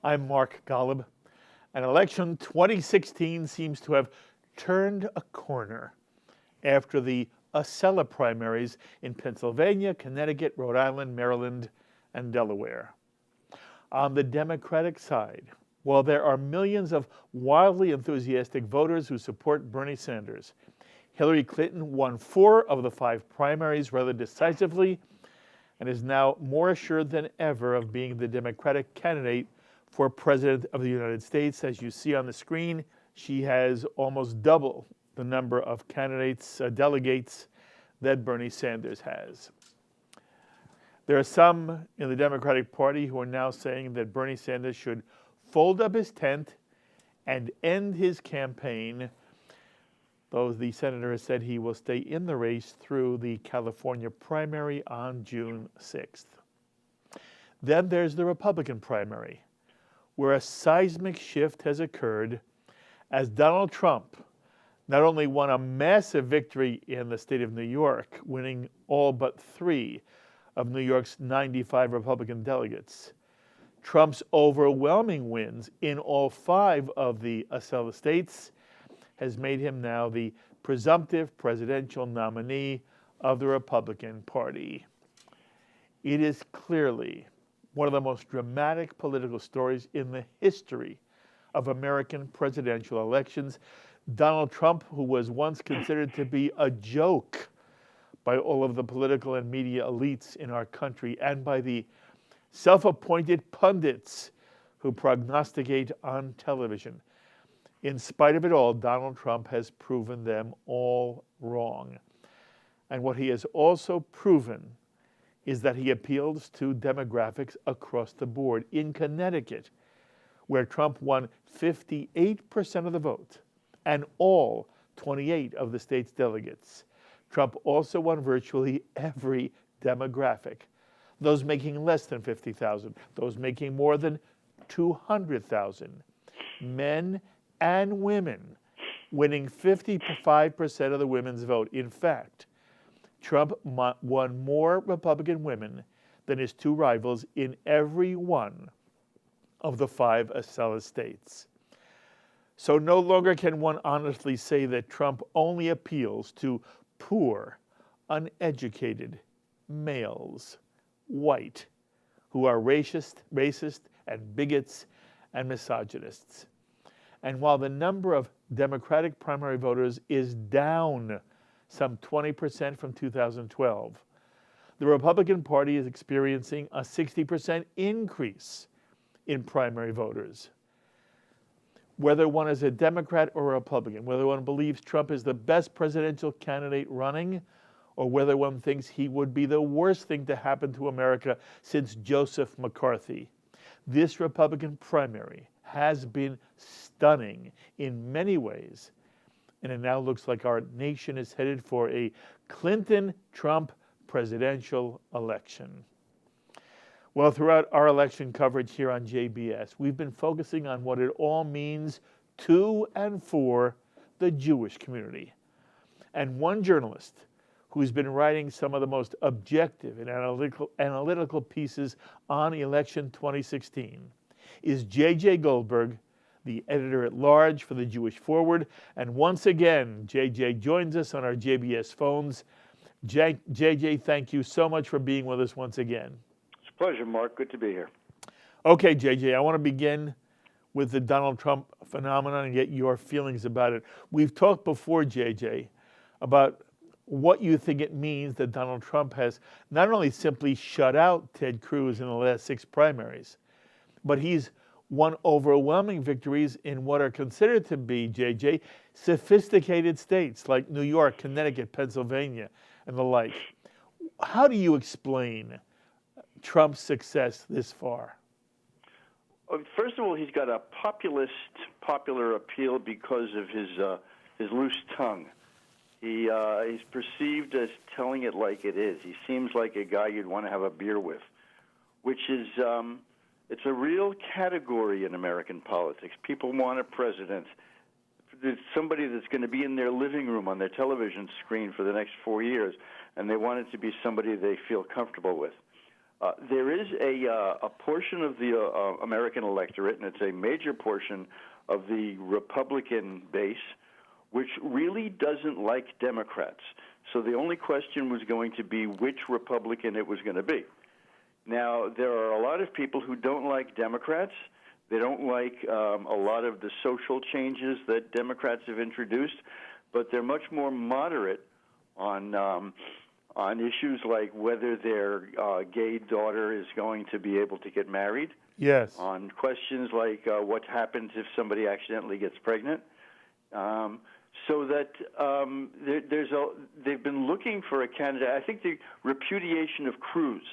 I'm Mark Golub, and election 2016 seems to have turned a corner after the Acela primaries in Pennsylvania, Connecticut, Rhode Island, Maryland, and Delaware. On the Democratic side, while there are millions of wildly enthusiastic voters who support Bernie Sanders, Hillary Clinton won 4 of the 5 primaries rather decisively and is now more assured than ever of being the Democratic candidate for President of the United States. As you see on the screen, she has almost double the number of delegates that Bernie Sanders has. There are some in the Democratic Party who are now saying that Bernie Sanders should fold up his tent and end his campaign, though the senator has said he will stay in the race through the California primary on June 6th. Then there's the Republican primary, where a seismic shift has occurred as Donald Trump not only won a massive victory in the state of New York, winning all but 3 of New York's 95 Republican delegates. Trump's overwhelming wins in all 5 of the Acela states has made him now the presumptive presidential nominee of the Republican Party. It is clearly one of the most dramatic political stories in the history of American presidential elections. Donald Trump, who was once considered to be a joke by all of the political and media elites in our country and by the self-appointed pundits who prognosticate on television. In spite of it all, Donald Trump has proven them all wrong. And what he has also proven is that he appeals to demographics across the board. In Connecticut, where Trump won 58% of the vote and all 28 of the state's delegates, Trump also won virtually every demographic. Those making less than 50,000, those making more than 200,000, men and women, winning 55% of the women's vote. In fact, Trump won more Republican women than his 2 rivals in every one of the 5 Acela states. So no longer can one honestly say that Trump only appeals to poor, uneducated males, white, who are racist and bigots and misogynists. And while the number of Democratic primary voters is down some 20% from 2012, the Republican Party is experiencing a 60% increase in primary voters. Whether one is a Democrat or a Republican, whether one believes Trump is the best presidential candidate running, or whether one thinks he would be the worst thing to happen to America since Joseph McCarthy, this Republican primary has been stunning in many ways, and it now looks like our nation is headed for a Clinton-Trump presidential election. Well, throughout our election coverage here on JBS, we've been focusing on what it all means to and for the Jewish community. And one journalist who's been writing some of the most objective and analytical pieces on election 2016 is J.J. Goldberg, the editor-at-large for the Jewish Forward. And once again, J.J. joins us on our JBS phones. J.J., thank you so much for being with us once again. It's a pleasure, Mark. Good to be here. Okay, J.J., I want to begin with the Donald Trump phenomenon and get your feelings about it. We've talked before, J.J., about what you think it means that Donald Trump has not only simply shut out Ted Cruz in the last 6 primaries, but he's won overwhelming victories in what are considered to be, J.J., sophisticated states like New York, Connecticut, Pennsylvania, and the like. How do you explain Trump's success this far? First of all, he's got a popular appeal because of his loose tongue. He's perceived as telling it like it is. He seems like a guy you'd want to have a beer with, which is it's a real category in American politics. People want a president. It's somebody that's going to be in their living room on their television screen for the next 4 years, and they want it to be somebody they feel comfortable with. There is a portion of the American electorate, and it's a major portion of the Republican base, which really doesn't like Democrats. So the only question was going to be which Republican it was going to be. Now, there are a lot of people who don't like Democrats. They don't like a lot of the social changes that Democrats have introduced, but they're much more moderate on issues like whether their gay daughter is going to be able to get married. Yes. On questions like what happens if somebody accidentally gets pregnant. So that they've been looking for a candidate. I think the repudiation of Cruz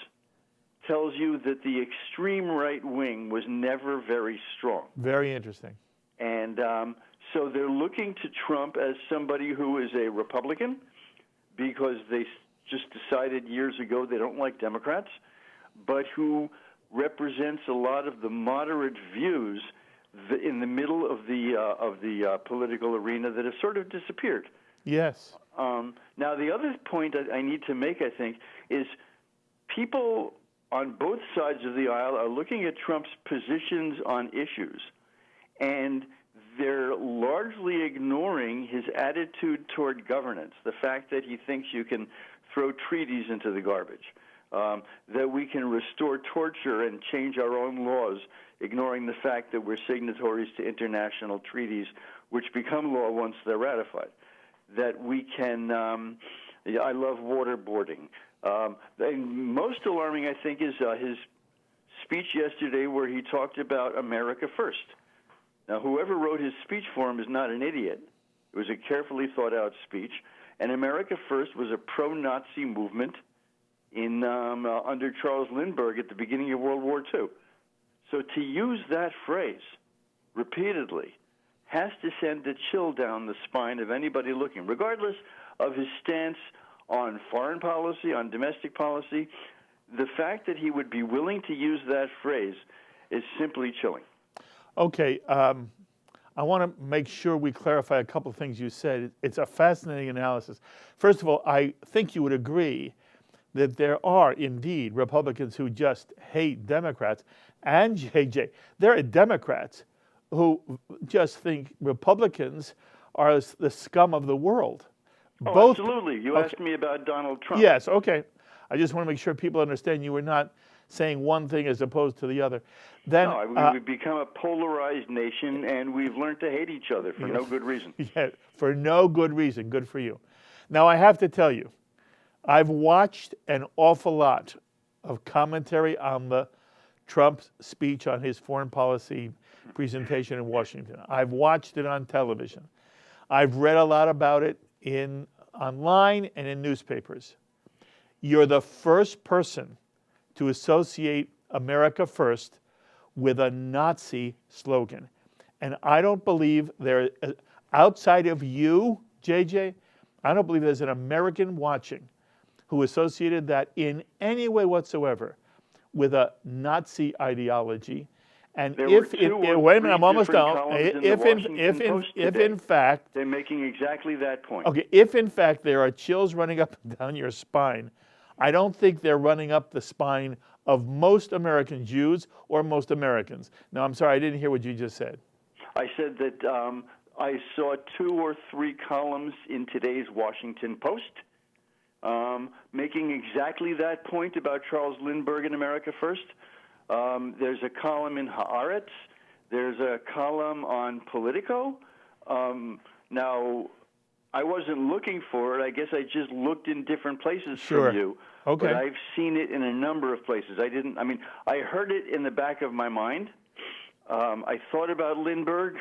tells you that the extreme right wing was never very strong. Very interesting. And so they're looking to Trump as somebody who is a Republican because they just decided years ago they don't like Democrats, but who represents a lot of the moderate views in the middle of the political arena that have sort of disappeared. Yes. Now, the other point that I need to make, I think, is people on both sides of the aisle are looking at Trump's positions on issues, and they're largely ignoring his attitude toward governance, the fact that he thinks you can throw treaties into the garbage, that we can restore torture and change our own laws, ignoring the fact that we're signatories to international treaties which become law once they're ratified, that we can, I love waterboarding. And most alarming, I think, is his speech yesterday where he talked about America First. Now, whoever wrote his speech for him is not an idiot. It was a carefully thought-out speech. And America First was a pro-Nazi movement in under Charles Lindbergh at the beginning of World War II. So to use that phrase repeatedly has to send a chill down the spine of anybody looking, regardless of his stance on foreign policy, on domestic policy. The fact that he would be willing to use that phrase is simply chilling. Okay, I want to make sure we clarify a couple of things you said. It's a fascinating analysis. First of all, I think you would agree that there are indeed Republicans who just hate Democrats, and JJ, there are Democrats who just think Republicans are the scum of the world. Oh, Both, absolutely. You asked me about Donald Trump. Yes, okay. I just want to make sure people understand you were not saying one thing as opposed to the other. Then, no, we've become a polarized nation, and we've learned to hate each other for no good reason. Yeah, for no good reason. Good for you. Now, I have to tell you, I've watched an awful lot of commentary on the Trump speech on his foreign policy presentation in Washington. I've watched it on television. I've read a lot about it online and in newspapers. You're the first person to associate America First with a Nazi slogan. And I don't believe there, outside of you, JJ, I don't believe there's an American watching who associated that in any way whatsoever with a Nazi ideology. And there if, wait a minute, I'm almost done. If in fact, they're making exactly that point. Okay, if in fact there are chills running up and down your spine, I don't think they're running up the spine of most American Jews or most Americans. Now, I'm sorry, I didn't hear what you just said. I said that I saw 2 or 3 columns in today's Washington Post making exactly that point about Charles Lindbergh and America First. There's a column in Haaretz. There's a column on Politico. Now, I wasn't looking for it. I guess I just looked in different places from you. Okay. But I've seen it in a number of places. I heard it in the back of my mind. I thought about Lindbergh,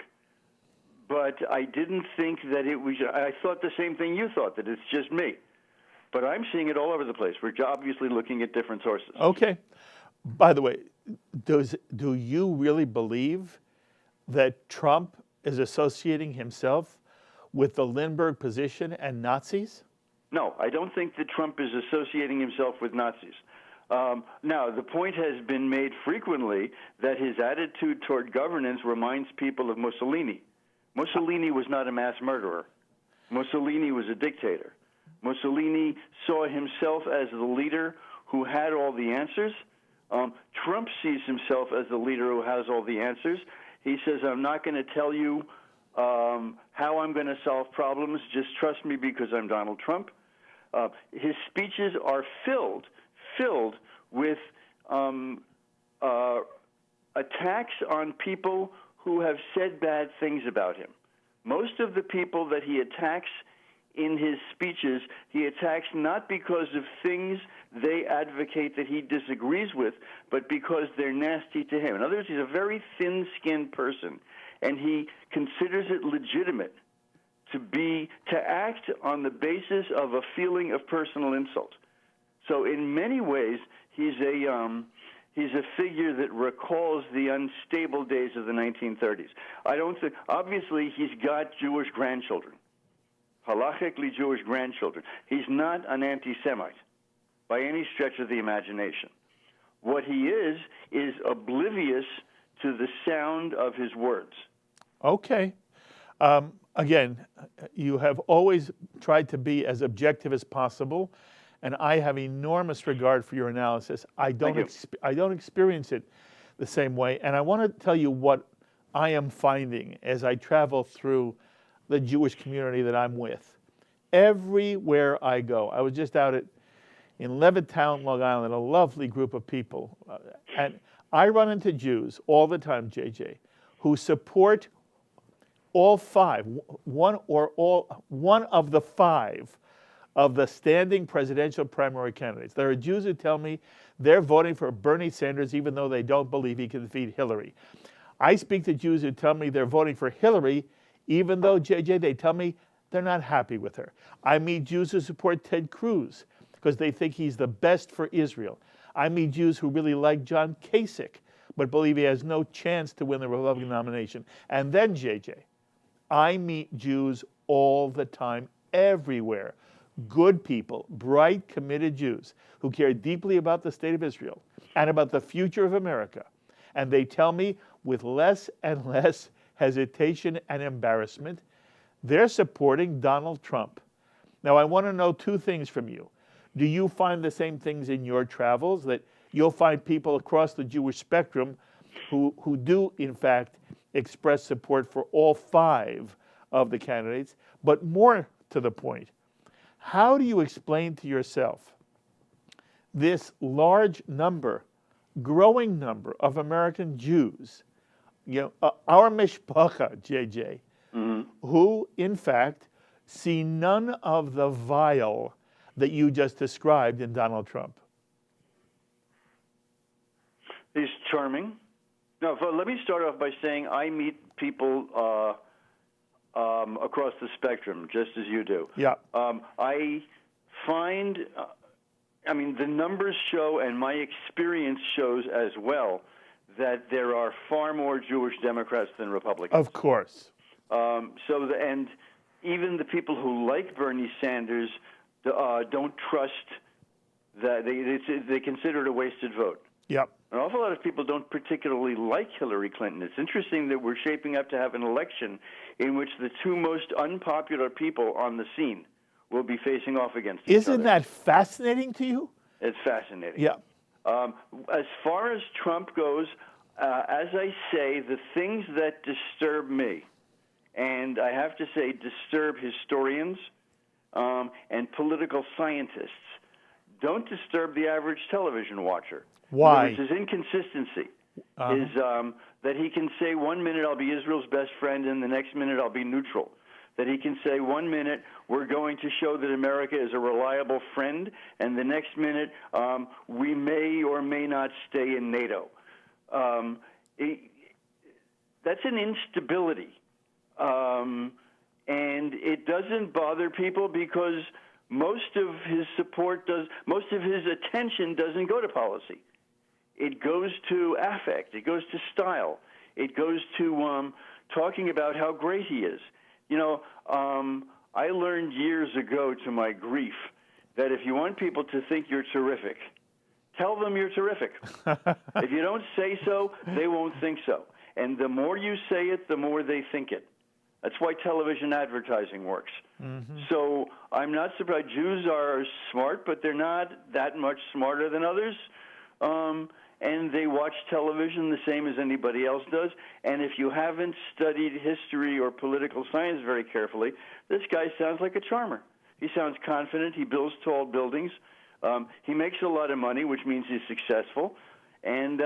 but I didn't think that it was, I thought the same thing you thought, that it's just me. But I'm seeing it all over the place. We're obviously looking at different sources. Okay. By the way, do you really believe that Trump is associating himself with the Lindbergh position and Nazis? No, I don't think that Trump is associating himself with Nazis. Now, the point has been made frequently that his attitude toward governance reminds people of Mussolini. Mussolini was not a mass murderer. Mussolini was a dictator. Mussolini saw himself as the leader who had all the answers, Trump sees himself as the leader who has all the answers. He says, I'm not going to tell you how I'm going to solve problems. Just trust me because I'm Donald Trump. His speeches are filled with attacks on people who have said bad things about him. Most of the people that he attacks in his speeches, he attacks not because of things they advocate that he disagrees with, but because they're nasty to him. In other words, he's a very thin-skinned person, and he considers it legitimate to act on the basis of a feeling of personal insult. So in many ways, he's a figure that recalls the unstable days of the 1930s. Obviously, he's got Jewish grandchildren, halachically Jewish grandchildren. He's not an anti-Semite by any stretch of the imagination. What he is oblivious to the sound of his words. Okay. Again, you have always tried to be as objective as possible, and I have enormous regard for your analysis. I don't experience it the same way, and I want to tell you what I am finding as I travel through the Jewish community that I'm with. Everywhere I go, I was just out in Levittown, Long Island, a lovely group of people, and I run into Jews all the time, JJ, who support all five, one of the five of the standing presidential primary candidates. There are Jews who tell me they're voting for Bernie Sanders even though they don't believe he can defeat Hillary. I speak to Jews who tell me they're voting for Hillary even though, JJ, they tell me they're not happy with her. I meet Jews who support Ted Cruz because they think he's the best for Israel. I meet Jews who really like John Kasich but believe he has no chance to win the Republican nomination. And then, JJ, I meet Jews all the time, everywhere. Good people, bright, committed Jews who care deeply about the state of Israel and about the future of America. And they tell me with less and less hesitation and embarrassment, they're supporting Donald Trump. Now, I want to know two things from you. Do you find the same things in your travels, that you'll find people across the Jewish spectrum who do, in fact, express support for all five of the candidates? But more to the point, how do you explain to yourself this large number, growing number of American Jews, our mishpacha, JJ, who, in fact, see none of the vile that you just described in Donald Trump? He's charming. No, let me start off by saying I meet people across the spectrum, just as you do. Yeah. I find, the numbers show, and my experience shows as well, that there are far more Jewish Democrats than Republicans. Of course. And even the people who like Bernie Sanders don't trust that they consider it a wasted vote. Yep. An awful lot of people don't particularly like Hillary Clinton. It's interesting that we're shaping up to have an election in which the two most unpopular people on the scene will be facing off against each other. Isn't that fascinating to you? It's fascinating. Yeah. As far as Trump goes, as I say, the things that disturb me, and I have to say disturb historians and political scientists, don't disturb the average television watcher. Why? His inconsistency is that he can say 1 minute I'll be Israel's best friend and the next minute I'll be neutral. That he can say 1 minute we're going to show that America is a reliable friend, and the next minute we may or may not stay in NATO. That's an instability. And it doesn't bother people because most of his attention doesn't go to policy. It goes to affect. It goes to style. It goes to talking about how great he is. I learned years ago, to my grief, that if you want people to think you're terrific, tell them you're terrific. If you don't say so, they won't think so. And the more you say it, the more they think it. That's why television advertising works. Mm-hmm. So I'm not surprised. Jews are smart, but they're not that much smarter than others. and they watch television the same as anybody else does. And if you haven't studied history or political science very carefully, this guy sounds like a charmer. He sounds confident. He builds tall buildings. He makes a lot of money, which means he's successful. And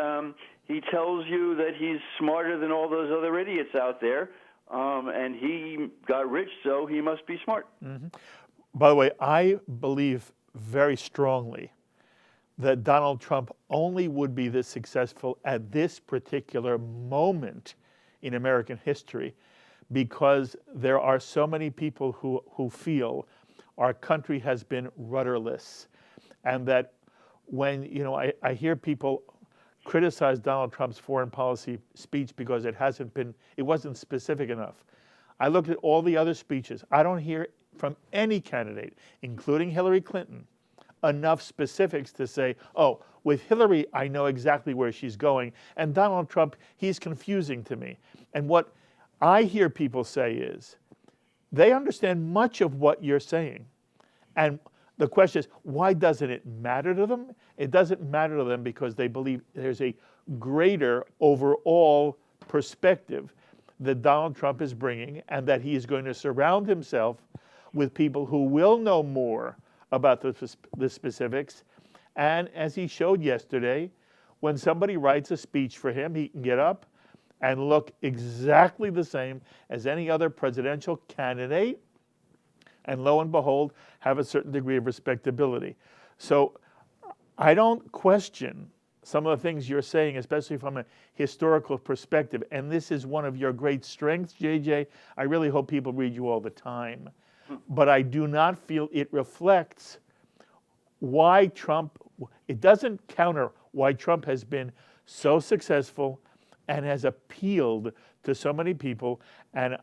he tells you that he's smarter than all those other idiots out there. And he got rich, so he must be smart. Mm-hmm. By the way, I believe very strongly that Donald Trump only would be this successful at this particular moment in American history because there are so many people who feel our country has been rudderless. And that when, I hear people criticize Donald Trump's foreign policy speech because it wasn't specific enough. I looked at all the other speeches. I don't hear from any candidate, including Hillary Clinton, enough specifics to say, oh, with Hillary, I know exactly where she's going, and Donald Trump, he's confusing to me. And what I hear people say is, they understand much of what you're saying. And the question is, why doesn't it matter to them? It doesn't matter to them because they believe there's a greater overall perspective that Donald Trump is bringing, and that he is going to surround himself with people who will know more about the specifics. And as he showed yesterday, when somebody writes a speech for him, he can get up and look exactly the same as any other presidential candidate, and lo and behold, have a certain degree of respectability. So I don't question some of the things you're saying, especially from a historical perspective. And this is one of your great strengths, JJ. I really hope people read you all the time. But I do not feel it reflects why Trump, it doesn't counter why Trump has been so successful and has appealed to so many people. And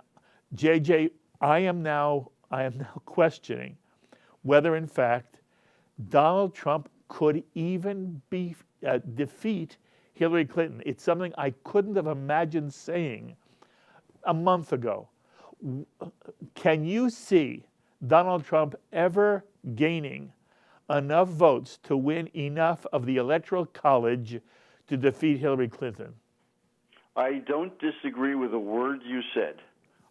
JJ, I am now questioning whether, in fact, Donald Trump could even defeat Hillary Clinton. It's something I couldn't have imagined saying a month ago. Can you see Donald Trump ever gaining enough votes to win enough of the Electoral College to defeat Hillary Clinton? I don't disagree with a word you said.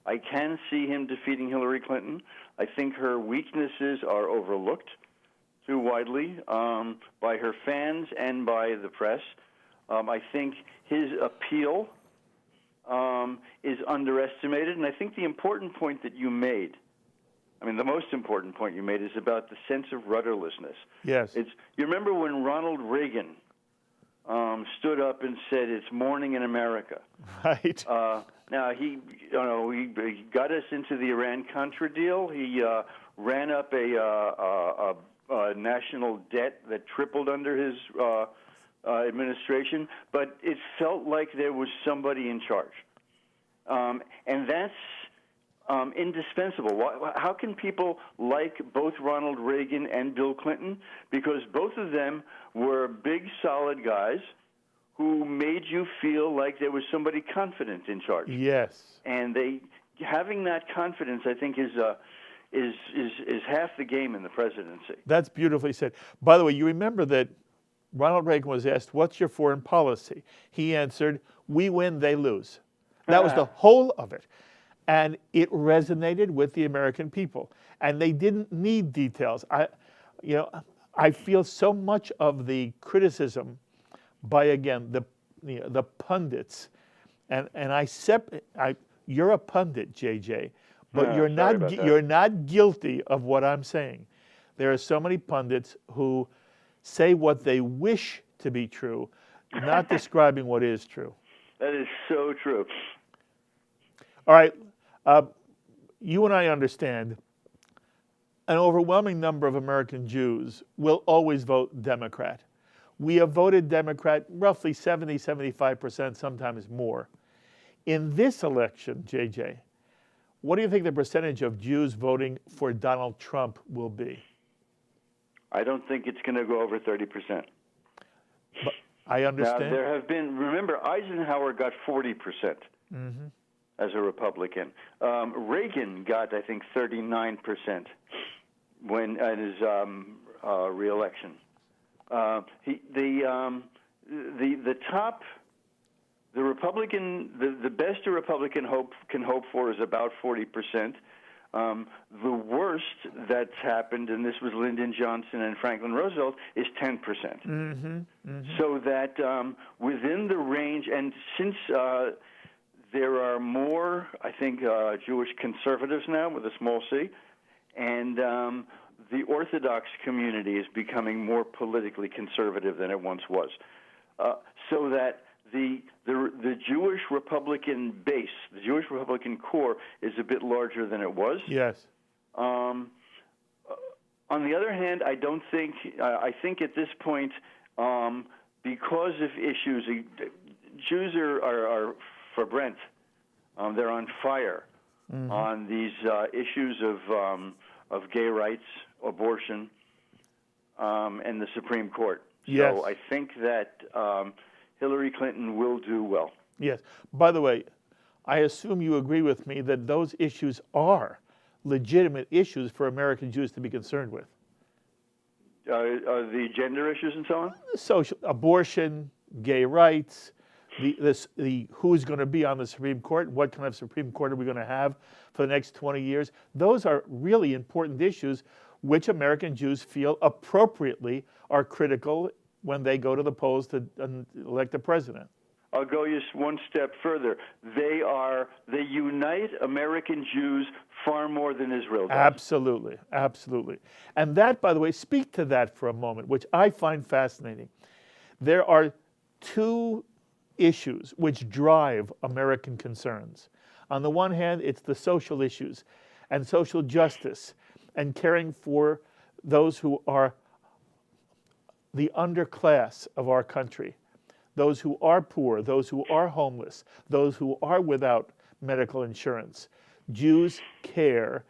I can see him defeating Hillary Clinton. I think her weaknesses are overlooked too widely by her fans and by the press. I think his appeal is underestimated, and I think the important point that you made, the most important point you made, is about the sense of rudderlessness. Yes. You remember when Ronald Reagan stood up and said, "It's morning in America." Right. Now he got us into the Iran-Contra deal. He ran up a national debt that tripled under his administration, but it felt like there was somebody in charge, and that's indispensable. How can people like both Ronald Reagan and Bill Clinton? Because both of them were big, solid guys who made you feel like there was somebody confident in charge. Yes. And having that confidence, I think, is half the game in the presidency. That's beautifully said. By the way, you remember that Ronald Reagan was asked, "What's your foreign policy?" He answered, "We win, they lose." That was the whole of it. And it resonated with the American people. And they didn't need details. I feel so much of the criticism by, again, the pundits. And you're a pundit, JJ, but you're not guilty of what I'm saying. There are so many pundits who say what they wish to be true, not describing what is true. That is so true. All right. You and I understand an overwhelming number of American Jews will always vote Democrat. We have voted Democrat roughly 70, 75%, sometimes more. In this election, JJ, what do you think the percentage of Jews voting for Donald Trump will be? I don't think it's going to go over 30%. But I understand. Now, there have been, remember, Eisenhower got 40%. Mm-hmm. As a Republican. Reagan got, I think, 39% when at his reelection. the top, the Republican, the best a Republican can hope for is about 40%. The worst that's happened, and this was Lyndon Johnson and Franklin Roosevelt, is 10%. So that within the range, and since there are more, I think, Jewish conservatives now with a small c, and the Orthodox community is becoming more politically conservative than it once was. So that the Jewish Republican base, the Jewish Republican core, is a bit larger than it was. Yes. On the other hand, I think at this point, because of issues, Jews are for Brent. They're on fire on these issues of gay rights, abortion, and the Supreme Court. Yes. So I think that Hillary Clinton will do well. Yes. By the way, I assume you agree with me that those issues are legitimate issues for American Jews to be concerned with. The gender issues and so on? Social abortion, gay rights, the who's going to be on the Supreme Court, what kind of Supreme Court are we going to have for the next 20 years? Those are really important issues which American Jews feel appropriately are critical when they go to the polls to elect a president. I'll go just one step further. They unite American Jews far more than Israel does. Absolutely, absolutely. And that, by the way, speak to that for a moment, which I find fascinating. There are two issues which drive American concerns. On the one hand, it's the social issues and social justice and caring for those who are the underclass of our country, those who are poor, those who are homeless, those who are without medical insurance. Jews care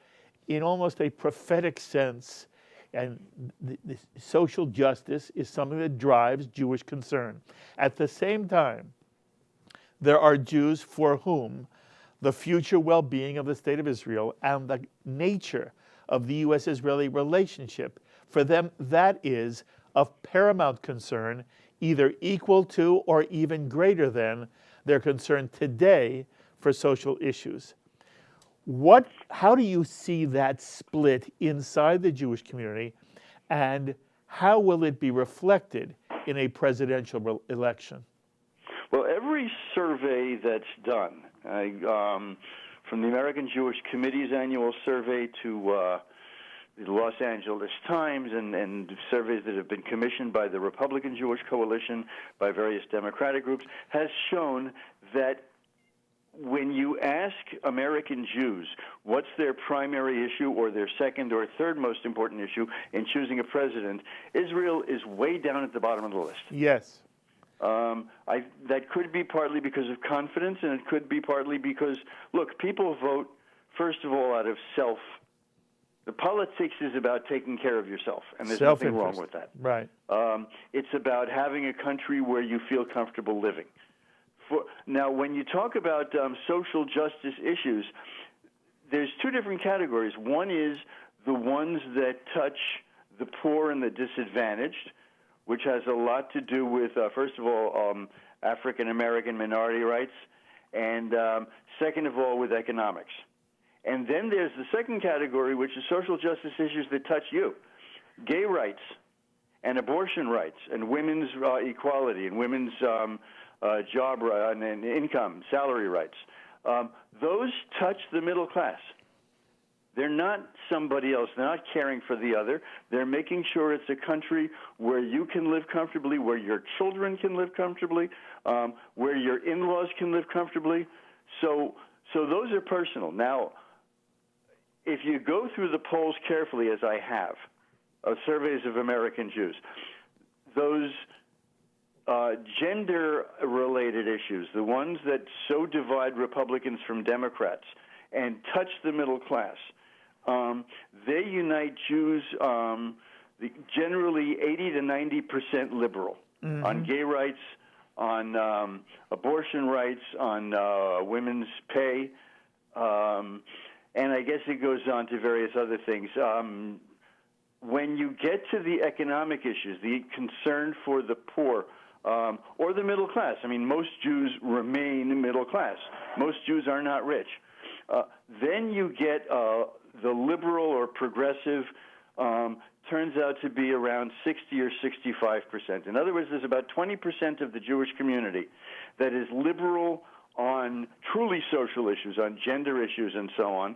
in almost a prophetic sense, and the social justice is something that drives Jewish concern. At the same time, there are Jews for whom the future well-being of the State of Israel and the nature of the U.S.-Israeli relationship, for them that is of paramount concern, either equal to or even greater than their concern today for social issues. How do you see that split inside the Jewish community, and how will it be reflected in a presidential election? Well, every survey that's done, from the American Jewish Committee's annual survey to the Los Angeles Times and surveys that have been commissioned by the Republican Jewish Coalition, by various Democratic groups, has shown that when you ask American Jews what's their primary issue or their second or third most important issue in choosing a president, Israel is way down at the bottom of the list. Yes. That could be partly because of confidence, and it could be partly because, look, people vote, first of all, out of self. The politics is about taking care of yourself, and there's nothing wrong with that. Right. It's about having a country where you feel comfortable living. Now, when you talk about social justice issues, there's two different categories. One is the ones that touch the poor and the disadvantaged, which has a lot to do with, first of all, African-American minority rights, and second of all, with economics. And then there's the second category, which is social justice issues that touch you. Gay rights and abortion rights and women's equality and women's job and income, salary rights. Those touch the middle class. They're not somebody else. They're not caring for the other. They're making sure it's a country where you can live comfortably, where your children can live comfortably, where your in-laws can live comfortably. So those are personal. Now, if you go through the polls carefully, as I have, of surveys of American Jews, those gender-related issues, the ones that so divide Republicans from Democrats and touch the middle class, they unite Jews generally 80 to 90% liberal on gay rights, on abortion rights, on women's pay, and I guess it goes on to various other things. When you get to the economic issues, the concern for the poor, or the middle class. I mean, most Jews remain middle class. Most Jews are not rich. Then you get the liberal or progressive turns out to be around 60 or 65%. In other words, there's about 20% of the Jewish community that is liberal on truly social issues, on gender issues and so on,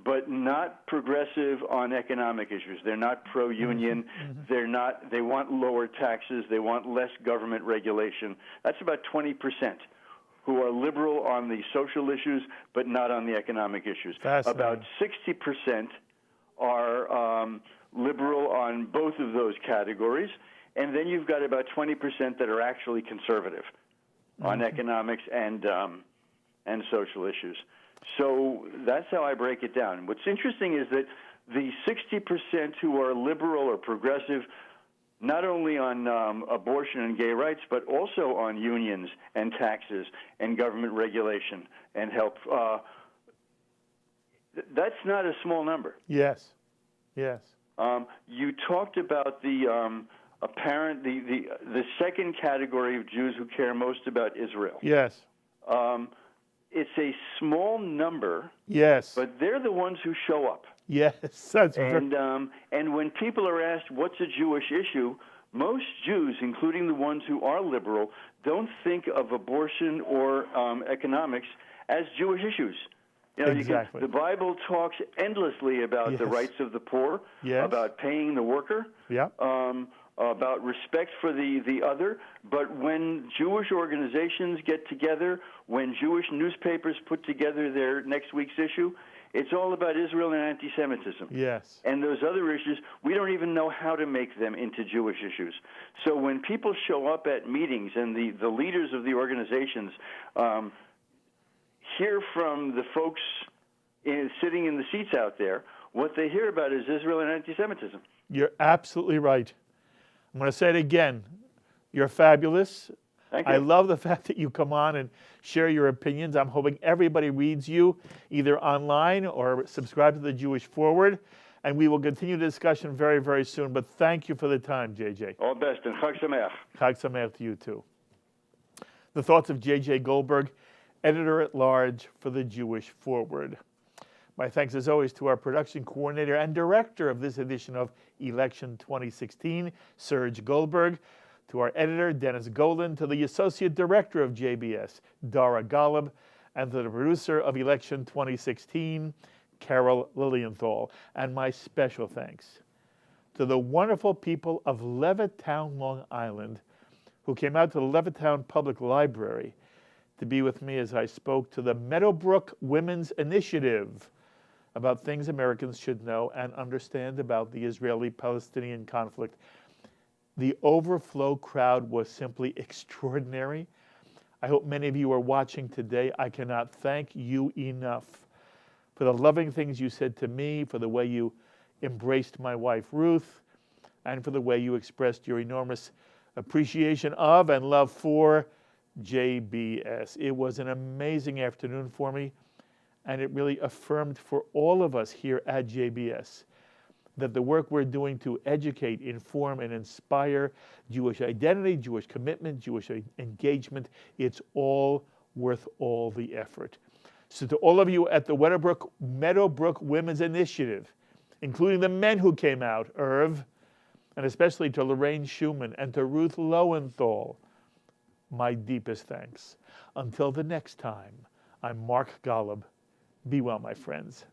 but not progressive on economic issues. They're not pro-union. They want lower taxes. They want less government regulation. That's about 20% who are liberal on the social issues, but not on the economic issues. About 60% are liberal on both of those categories, and then you've got about 20% that are actually conservative on economics and social issues. So that's how I break it down. What's interesting is that the 60% who are liberal or progressive, not only on abortion and gay rights, but also on unions and taxes and government regulation and health, that's not a small number. Yes. You talked about the the second category of Jews who care most about Israel. Yes. It's a small number. Yes. But they're the ones who show up. Yes. That's and when people are asked what's a Jewish issue, most Jews, including the ones who are liberal, don't think of abortion or economics as Jewish issues. You know, exactly. The Bible talks endlessly about the rights of the poor, about paying the worker, about respect for the other. But when Jewish organizations get together, when Jewish newspapers put together their next week's issue, it's all about Israel and anti-Semitism. Yes. And those other issues, we don't even know how to make them into Jewish issues. So when people show up at meetings and the leaders of the organizations hear from the folks sitting in the seats out there, what they hear about is Israel and anti-Semitism. You're absolutely right. I'm going to say it again. You're fabulous. Thank you. I love the fact that you come on and share your opinions. I'm hoping everybody reads you either online or subscribe to the Jewish Forward. And we will continue the discussion very, very soon. But thank you for the time, JJ. All the best, and Chag Sameach. Chag Sameach to you, too. The thoughts of JJ Goldberg, editor-at-large for the Jewish Forward. My thanks, as always, to our production coordinator and director of this edition of Election 2016, Serge Goldberg, to our editor, Dennis Golan, to the associate director of JBS, Dara Golub, and to the producer of Election 2016, Carol Lilienthal. And my special thanks to the wonderful people of Levittown, Long Island, who came out to the Levittown Public Library to be with me as I spoke to the Meadowbrook Women's Initiative about things Americans should know and understand about the Israeli-Palestinian conflict. The overflow crowd was simply extraordinary. I hope many of you are watching today. I cannot thank you enough for the loving things you said to me, for the way you embraced my wife, Ruth, and for the way you expressed your enormous appreciation of and love for JBS. It was an amazing afternoon for me, and it really affirmed for all of us here at JBS that the work we're doing to educate, inform, and inspire Jewish identity, Jewish commitment, Jewish engagement, it's all worth all the effort. So to all of you at the Meadowbrook Women's Initiative, including the men who came out, Irv, and especially to Lorraine Schumann and to Ruth Lowenthal, my deepest thanks. Until the next time, I'm Mark Golub. Be well, my friends.